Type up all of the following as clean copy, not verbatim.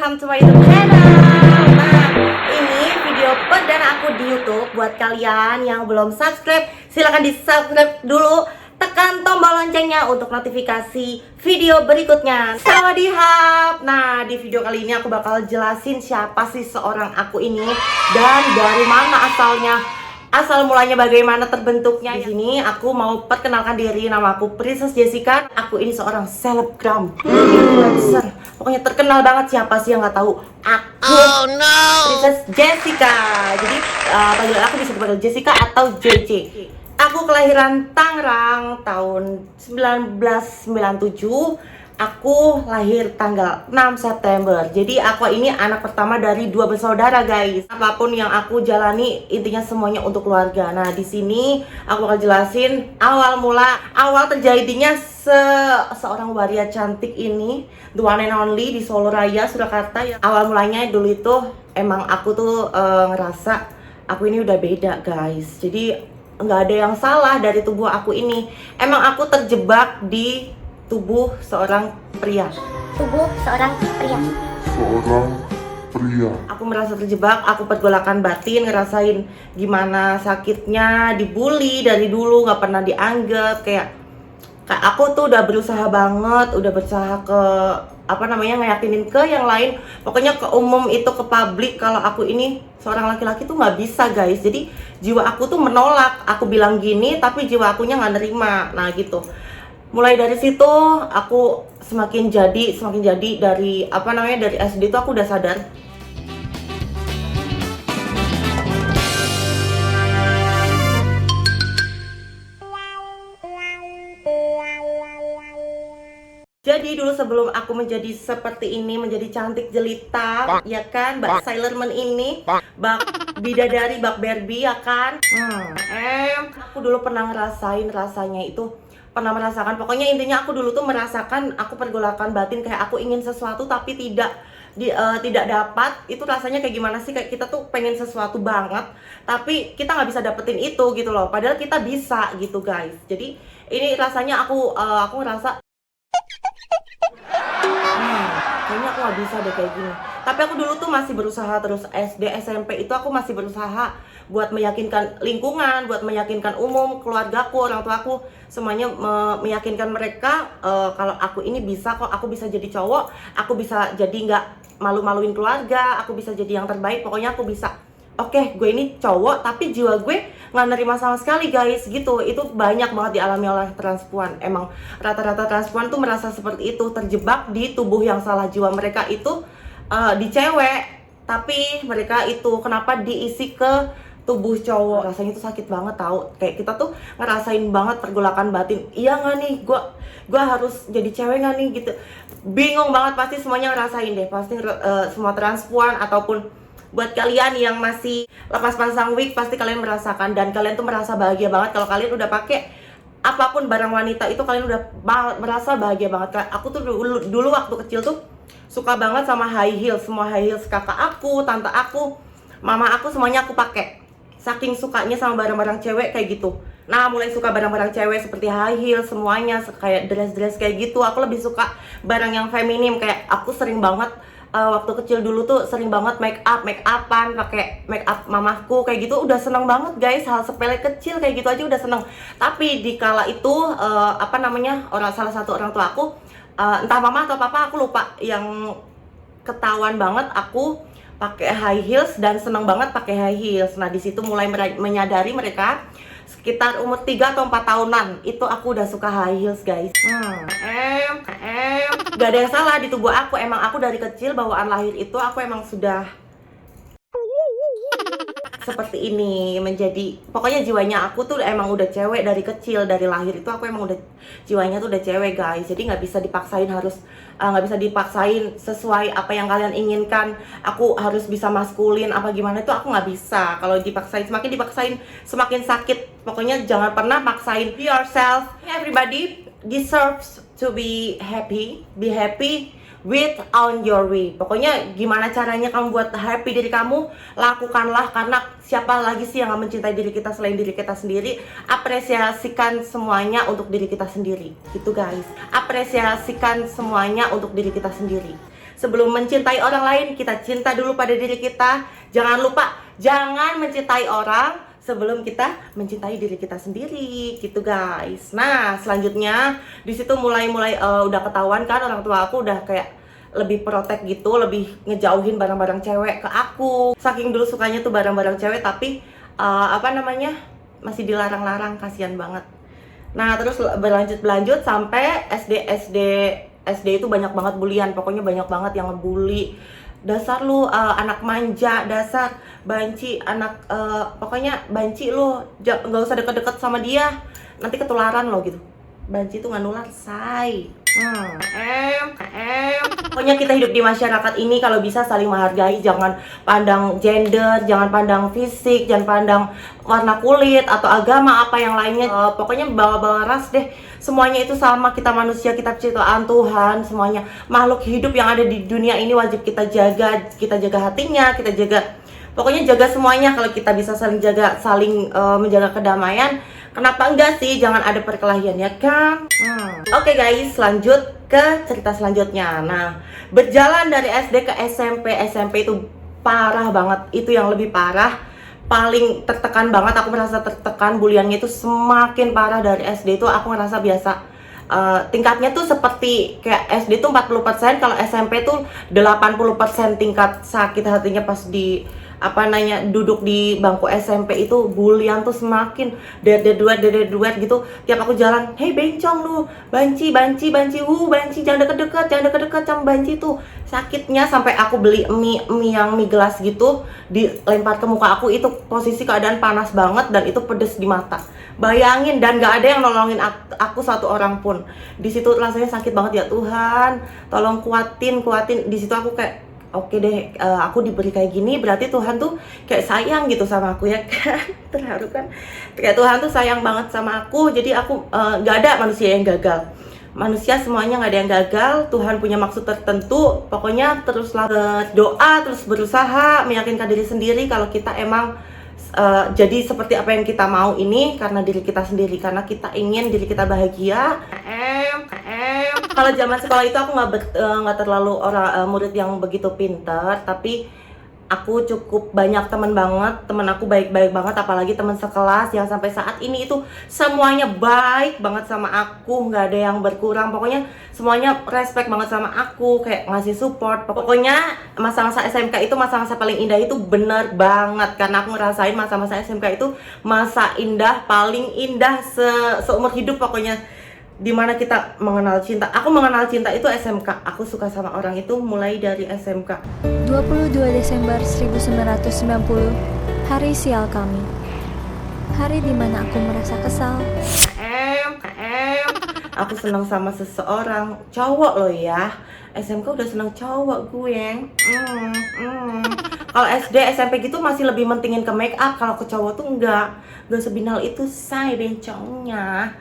welcome to my YouTube channel. Nah, ini video perdana aku di YouTube. Buat kalian yang belum subscribe, silahkan di subscribe dulu. Tekan tombol loncengnya untuk notifikasi video berikutnya. Sawadihap. Nah, di video kali ini aku bakal jelasin siapa sih seorang aku ini dan dari mana asalnya. Asal mulanya bagaimana terbentuknya. Di sini aku mau perkenalkan diri, nama aku Princess Jessica. Aku ini seorang selebgram, influencer. Pokoknya terkenal banget, siapa sih yang nggak tahu aku. Oh no. Princess Jessica. Jadi panggilan aku bisa dipanggil Jessica atau JJ. Aku kelahiran Tangerang tahun 1997. Aku lahir tanggal 6 September. Jadi aku ini anak pertama dari 2 bersaudara, guys. Apapun yang aku jalani, intinya semuanya untuk keluarga. Nah, di sini aku akan jelasin awal terjadinya seorang waria cantik ini, the one and only di Solo Raya, Surakarta. Awal mulanya dulu itu emang aku tuh ngerasa aku ini udah beda, guys. Jadi nggak ada yang salah dari tubuh aku ini. Emang aku terjebak di tubuh seorang pria. Aku merasa terjebak, aku pergolakan batin, ngerasain gimana sakitnya dibully dari dulu, nggak pernah dianggap. Kayak aku tuh udah berusaha banget, udah berusaha ke ngeyakinin ke yang lain, pokoknya ke umum itu, ke publik, kalau aku ini seorang laki-laki tuh nggak bisa, guys. Jadi jiwa aku tuh menolak, aku bilang gini tapi jiwa akunya nggak nerima. Nah gitu. Mulai dari situ aku semakin jadi dari dari SD tuh aku udah sadar. Jadi dulu sebelum aku menjadi seperti ini, menjadi cantik jelita, ya kan, bak Sailor Moon ini, bak bidadari, bak Barbie, ya kan. Aku dulu pernah ngerasain rasanya itu, pernah merasakan, pokoknya intinya aku dulu tuh merasakan, aku pergolakan batin kayak aku ingin sesuatu tapi tidak dapat. Itu rasanya kayak gimana sih, kayak kita tuh pengen sesuatu banget tapi kita nggak bisa dapetin itu gitu loh, padahal kita bisa gitu, guys. Jadi ini rasanya aku ngerasa kayaknya aku nggak bisa deh kayak gini. Tapi aku dulu tuh masih berusaha terus. SD, SMP itu aku masih berusaha buat meyakinkan lingkungan, buat meyakinkan umum, keluargaku, orang tuaku, semuanya meyakinkan mereka kalau aku ini bisa kok, aku bisa jadi cowok, aku bisa jadi nggak malu-maluin keluarga, aku bisa jadi yang terbaik, pokoknya aku bisa. Oke, gue ini cowok tapi jiwa gue nggak nerima sama sekali, guys, gitu. Itu banyak banget dialami oleh transpuan. Emang rata-rata transpuan tuh merasa seperti itu, terjebak di tubuh yang salah. Jiwa mereka itu di cewek, tapi mereka itu kenapa diisi ke tubuh cowok. Rasanya itu sakit banget, tahu. Kayak kita tuh ngerasain banget pergolakan batin. Iya nggak nih, gue harus jadi cewek nggak nih, gitu. Bingung banget, pasti semuanya ngerasain deh. Pasti semua transpuan ataupun buat kalian yang masih lepas pasang wig, pasti kalian merasakan, dan kalian tuh merasa bahagia banget kalau kalian udah pakai apapun barang wanita itu, kalian udah merasa bahagia banget. Aku tuh dulu waktu kecil tuh suka banget sama high heels, semua high heels kakak aku, tante aku, mama aku, semuanya aku pakai. Saking sukanya sama barang-barang cewek kayak gitu. Nah, mulai suka barang-barang cewek seperti high heels, semuanya kayak dress-dress kayak gitu. Aku lebih suka barang yang feminim. Kayak aku sering banget waktu kecil dulu tuh sering banget make upan, pakai make up mamaku kayak gitu. Udah seneng banget, guys, hal sepele kecil kayak gitu aja udah seneng. Tapi di kala itu salah satu orang tua aku, entah mama atau papa, aku lupa, yang ketahuan banget aku pakai high heels dan seneng banget pakai high heels. Nah, di situ mulai menyadari mereka. Sekitar umur 3 atau 4 tahunan itu aku udah suka high heels, guys. Gak ada yang salah di tubuh aku. Emang aku dari kecil, bawaan lahir itu aku emang sudah seperti ini, menjadi, pokoknya jiwanya aku tuh emang udah cewek dari kecil, dari lahir itu aku emang udah jiwanya tuh udah cewek, guys. Jadi nggak bisa dipaksain, nggak bisa dipaksain sesuai apa yang kalian inginkan. Aku harus bisa maskulin apa gimana, itu aku nggak bisa. Kalau dipaksain, semakin dipaksain semakin sakit. Pokoknya jangan pernah paksain. Be yourself. Everybody deserves to be happy with on your way. Pokoknya gimana caranya kamu buat happy diri kamu, lakukanlah, karena siapa lagi sih yang gak mencintai diri kita selain diri kita sendiri. Apresiasikan semuanya untuk diri kita sendiri, gitu guys. Apresiasikan semuanya untuk diri kita sendiri. Sebelum mencintai orang lain, kita cinta dulu pada diri kita. Jangan lupa, jangan mencintai orang sebelum kita mencintai diri kita sendiri, gitu guys. Nah, selanjutnya di situ mulai udah ketahuan kan, orang tua aku udah kayak lebih protek gitu, lebih ngejauhin barang-barang cewek ke aku. Saking dulu sukanya tuh barang-barang cewek, tapi masih dilarang-larang, kasihan banget. Nah, terus berlanjut sampai SD itu banyak banget bulian, pokoknya banyak banget yang ngebully. Dasar lu anak manja, dasar banci, anak pokoknya banci lu, nggak usah deket-deket sama dia, nanti ketularan lo gitu. Banci itu nggak nular, say. Pokoknya kita hidup di masyarakat ini kalau bisa saling menghargai, jangan pandang gender, jangan pandang fisik, jangan pandang warna kulit atau agama apa yang lainnya. Pokoknya bawa-bawa ras deh. Semuanya itu sama, kita manusia, kita ciptaan Tuhan, semuanya makhluk hidup yang ada di dunia ini wajib kita jaga hatinya, kita jaga, pokoknya jaga semuanya. Kalau kita bisa saling menjaga kedamaian, kenapa enggak sih? Jangan ada perkelahian, ya kan? Oke guys, lanjut ke cerita selanjutnya. Nah, berjalan dari SD ke SMP itu parah banget, itu yang lebih parah. Paling tertekan banget, aku merasa tertekan, buliannya itu semakin parah. Dari SD itu aku ngerasa biasa, tingkatnya tuh seperti kayak SD tuh 40%, kalau SMP tuh 80% tingkat sakit hatinya pas duduk di bangku SMP itu. Bulian tuh semakin duet gitu. Tiap aku jalan, hey bencong lu, banci, banci, jangan deket-deket sama banci tuh. Sakitnya sampai aku beli mie gelas gitu, dilempar ke muka aku. Itu posisi keadaan panas banget dan itu pedes di mata. Bayangin, dan gak ada yang nolongin aku satu orang pun. Di situ rasanya sakit banget, ya Tuhan, tolong kuatin. Di situ aku kayak, oke deh, aku diberi kayak gini, berarti Tuhan tuh kayak sayang gitu sama aku, ya kan? Terharu kan? Kayak Tuhan tuh sayang banget sama aku, jadi aku gak ada manusia yang gagal. Manusia semuanya gak ada yang gagal, Tuhan punya maksud tertentu. Pokoknya teruslah berdoa, terus berusaha, meyakinkan diri sendiri kalau kita emang jadi seperti apa yang kita mau ini karena diri kita sendiri, karena kita ingin diri kita bahagia. Kalau zaman sekolah itu aku nggak terlalu murid yang begitu pintar, tapi aku cukup banyak teman banget. Temen aku baik-baik banget, apalagi teman sekelas yang sampai saat ini itu semuanya baik banget sama aku, nggak ada yang berkurang. Pokoknya semuanya respect banget sama aku, kayak ngasih support. Pokoknya masa-masa SMK itu masa-masa paling indah, itu bener banget, karena aku ngerasain masa-masa SMK itu masa indah, paling indah seumur hidup pokoknya. Dimana kita mengenal cinta. Aku mengenal cinta itu SMK. Aku suka sama orang itu mulai dari SMK. 22 Desember 1990, hari sial kami. Hari dimana aku merasa kesal. Aku senang sama seseorang, cowok loh ya. SMK udah senang cowok gue. Kalau SD, SMP gitu masih lebih mentingin ke make up. Kalau ke cowok tuh enggak sebinal itu, say bencongnya.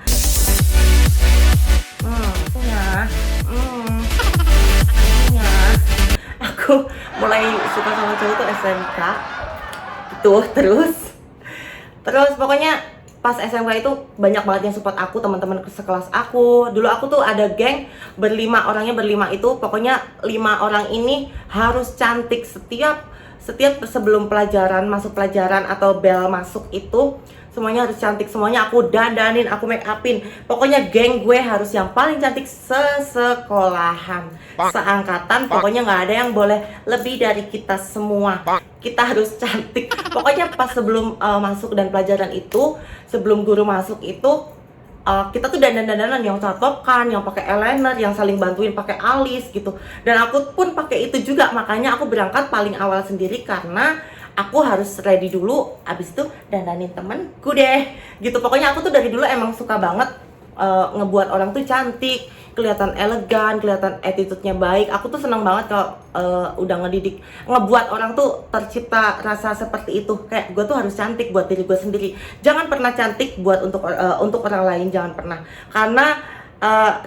Aku mulai suka sama cowok tuh SMK itu. Terus pokoknya pas SMK itu banyak banget yang support aku, teman-teman sekelas aku. Dulu aku tuh ada geng orangnya berlima itu. Pokoknya 5 orang ini harus cantik. Setiap sebelum masuk pelajaran atau bel masuk itu semuanya harus cantik, semuanya aku dandanin, aku make upin. Pokoknya geng gue harus yang paling cantik sesekolahan, seangkatan. Pokoknya nggak ada yang boleh lebih dari kita semua. Kita harus cantik. Pokoknya pas sebelum masuk dan pelajaran itu, sebelum guru masuk itu, kita tuh dandan-dandanan yang catokan, yang pakai eyeliner, yang saling bantuin pakai alis gitu. Dan aku pun pakai itu juga, makanya aku berangkat paling awal sendiri karena aku harus ready dulu, abis itu dandanin temenku deh gitu. Pokoknya aku tuh dari dulu emang suka banget ngebuat orang tuh cantik, kelihatan elegan, kelihatan attitude-nya baik. Aku tuh seneng banget kalau udah ngebuat orang tuh tercipta rasa seperti itu. Kayak gue tuh harus cantik buat diri gue sendiri. Jangan pernah cantik buat untuk orang lain, jangan pernah. Karena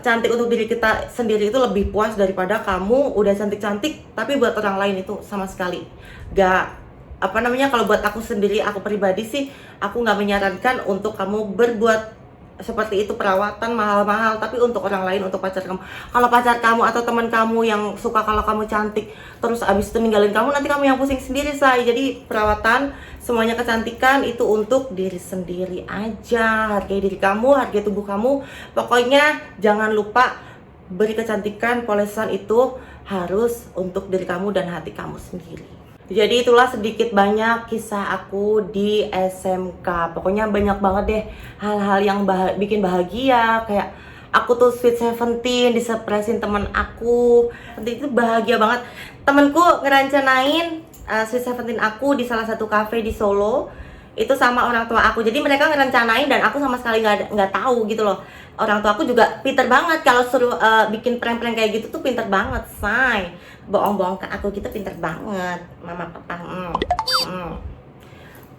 cantik untuk diri kita sendiri itu lebih puas daripada kamu udah cantik-cantik tapi buat orang lain itu sama sekali gak, apa namanya, kalau buat aku sendiri, aku pribadi sih, aku nggak menyarankan untuk kamu berbuat seperti itu, perawatan mahal-mahal tapi untuk orang lain, untuk pacar kamu. Kalau pacar kamu atau teman kamu yang suka kalau kamu cantik terus abis itu ninggalin kamu, nanti kamu yang pusing sendiri, say. Jadi perawatan, semuanya kecantikan itu untuk diri sendiri aja. Hargai diri kamu, hargai tubuh kamu. Pokoknya jangan lupa beri kecantikan, polesan itu harus untuk diri kamu dan hati kamu sendiri. Jadi itulah sedikit banyak kisah aku di SMK. Pokoknya banyak banget deh hal-hal yang bikin bahagia. Kayak aku tuh Sweet Seventeen disurprisein temen aku. Nanti itu bahagia banget. Temenku ngerancanain Sweet Seventeen aku di salah satu cafe di Solo. Itu sama orang tua aku. Jadi mereka ngerencanain dan aku sama sekali nggak tahu gitu loh. Orang tua aku juga pinter banget kalau suruh bikin prank-prank kayak gitu tuh, pinter banget, say. Bohong-bohong ke aku gitu pinter banget, mama papa.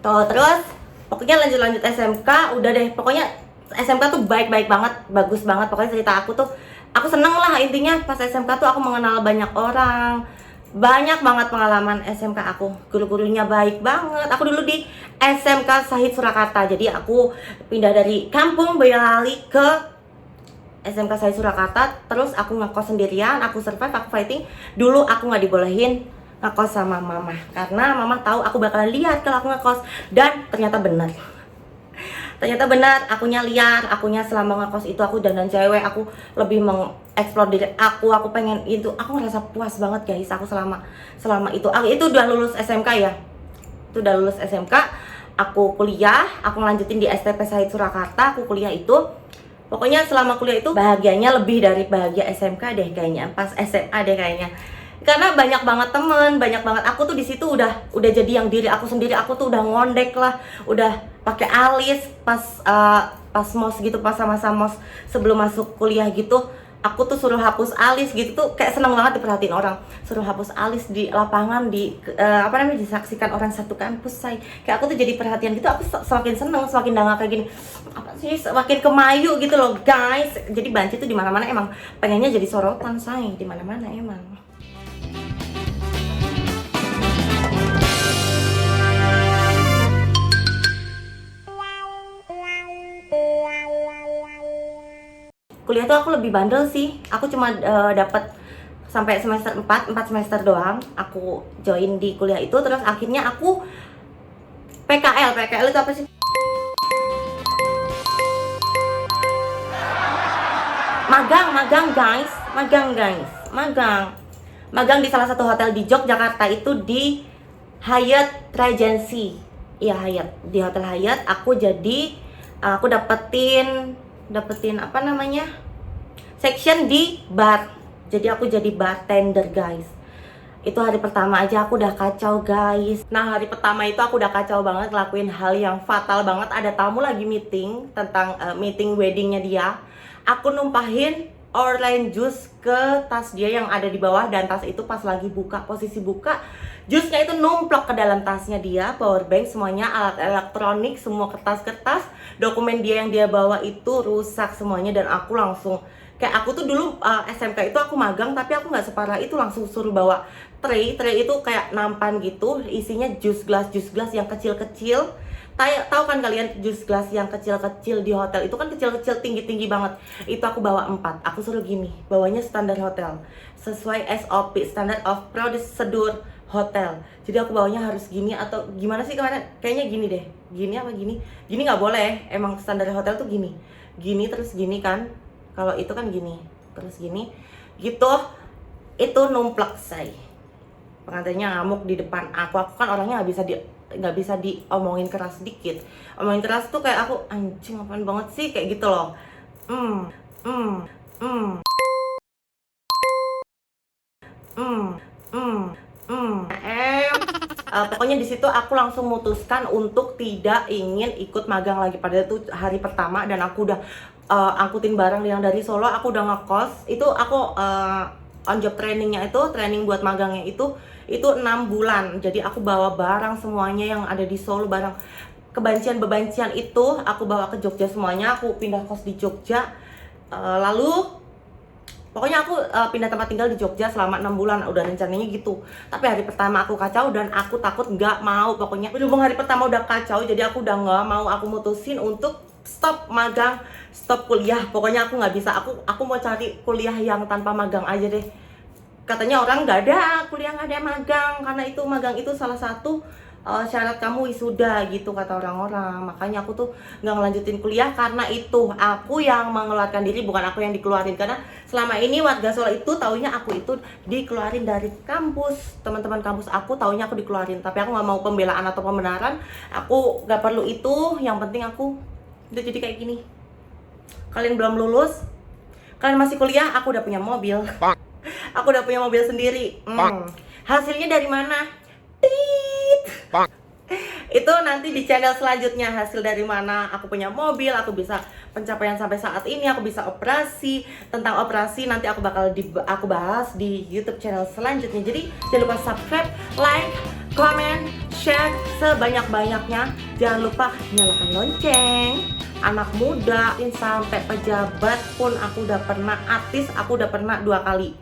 Tuh, terus pokoknya lanjut SMK, udah deh. Pokoknya SMK tuh baik-baik banget, bagus banget. Pokoknya cerita aku tuh, aku seneng lah intinya. Pas SMK tuh aku mengenal banyak orang, banyak banget pengalaman SMK aku. Guru-gurunya baik banget. Aku dulu di SMK Syahid Surakarta. Jadi aku pindah dari kampung Boyolali ke SMK Syahid Surakarta. Terus aku ngekos sendirian, aku survive, aku fighting. Dulu aku nggak dibolehin ngekos sama mama karena mama tahu aku bakalan liar kalau aku ngekos. Dan ternyata benar. Ternyata benar, akunya liar, akunya selama ngekos itu aku dandan cewek, aku lebih mengeksplor diri aku pengen itu, aku ngerasa puas banget guys, aku selama itu. Itu udah lulus SMK ya, itu udah lulus SMK, aku kuliah, aku lanjutin di STP Syahid Surakarta, aku kuliah itu. Pokoknya selama kuliah itu bahagianya lebih dari bahagia SMK deh kayaknya, pas SMA deh kayaknya. Karena banyak banget temen, banyak banget, aku tuh di situ udah jadi yang diri aku sendiri. Aku tuh udah ngondek lah, udah pakai alis pas mos gitu, pas sama mos sebelum masuk kuliah gitu. Aku tuh suruh hapus alis gitu tuh, kayak seneng banget diperhatiin orang. Suruh hapus alis di lapangan, disaksikan orang satu kampus, say. Kayak aku tuh jadi perhatian gitu, aku semakin seneng, semakin dangak kayak gini. Apa sih, semakin kemayu gitu loh guys. Jadi banci tuh di mana-mana emang pengennya jadi sorotan, say, di mana-mana emang. Kuliah tuh aku lebih bandel sih. Aku cuma dapat sampai semester 4 semester doang aku join di kuliah itu. Terus akhirnya aku PKL itu apa sih? Magang guys. Magang di salah satu hotel di Yogyakarta, itu di Hyatt Regency. Iya, Hyatt. Di Hotel Hyatt aku dapetin apa namanya, section di bar. Jadi aku jadi bartender guys. Itu hari pertama aja aku udah kacau guys. Nah, hari pertama itu aku udah kacau banget, ngelakuin hal yang fatal banget. Ada tamu lagi meeting tentang meeting weddingnya dia. Aku numpahin orange juice ke tas dia yang ada di bawah, dan tas itu pas lagi posisi buka, jusnya itu numplok ke dalam tasnya dia, power bank, semuanya, alat elektronik, semua kertas-kertas, dokumen dia yang dia bawa itu rusak semuanya. Dan aku langsung, kayak aku tuh dulu SMK itu aku magang, tapi aku nggak separah itu, langsung suruh bawa tray itu kayak nampan gitu, isinya jus gelas yang kecil-kecil. Tahu kan kalian jus gelas yang kecil-kecil di hotel itu kan kecil-kecil, tinggi-tinggi banget. Itu aku bawa 4. Aku suruh gini, bawanya standar hotel, sesuai SOP, standard of procedure hotel. Jadi aku bawanya harus gini atau gimana sih kemarin? Kayaknya gini deh. Gini apa gini? Gini nggak boleh. Emang standar hotel tuh gini. Gini terus gini kan. Kalau itu kan gini, terus gini. Gitu. Itu numplek, say. Pengantinnya ngamuk di depan aku. Aku kan orangnya nggak bisa diomongin keras dikit. Omongin keras tuh kayak aku, anjing apaan banget sih, kayak gitu loh. Pokoknya di situ aku langsung memutuskan untuk tidak ingin ikut magang lagi. Padahal itu hari pertama dan aku udah angkutin barang yang dari Solo, aku udah ngekos. Itu aku on job trainingnya itu, training buat magangnya itu 6 bulan. Jadi aku bawa barang semuanya yang ada di Solo, barang kebancian-bebancian itu aku bawa ke Jogja semuanya. Aku pindah kos di Jogja. Lalu pokoknya aku pindah tempat tinggal di Jogja selama 6 bulan, udah rencananya gitu. Tapi hari pertama aku kacau dan aku takut nggak mau. Pokoknya berhubung hari pertama udah kacau, jadi aku udah nggak mau. Aku mutusin untuk stop magang, stop kuliah. Pokoknya aku nggak bisa. Aku mau cari kuliah yang tanpa magang aja deh. Katanya orang nggak ada kuliah nggak ada magang, karena itu magang itu salah satu syarat kamu wisuda gitu kata orang-orang. Makanya aku tuh nggak ngelanjutin kuliah karena itu. Aku yang mengeluarkan diri, bukan aku yang dikeluarin. Karena selama ini warga Solo itu taunya aku itu dikeluarin dari kampus. Teman-teman kampus aku taunya aku dikeluarin. Tapi aku nggak mau pembelaan atau pembenaran. Aku nggak perlu itu. Yang penting aku udah jadi kayak gini. Kalian belum lulus, kalian masih kuliah, aku udah punya mobil. Aku udah punya mobil sendiri. Hasilnya dari mana? Itu nanti di channel selanjutnya, hasil dari mana aku punya mobil, aku bisa pencapaian sampai saat ini, aku bisa operasi. Tentang operasi nanti aku bakal aku bahas di YouTube channel selanjutnya. Jadi jangan lupa subscribe, like, comment, share sebanyak-banyaknya. Jangan lupa nyalakan lonceng. Anak muda sampai pejabat pun aku udah pernah, artis aku udah pernah 2 kali.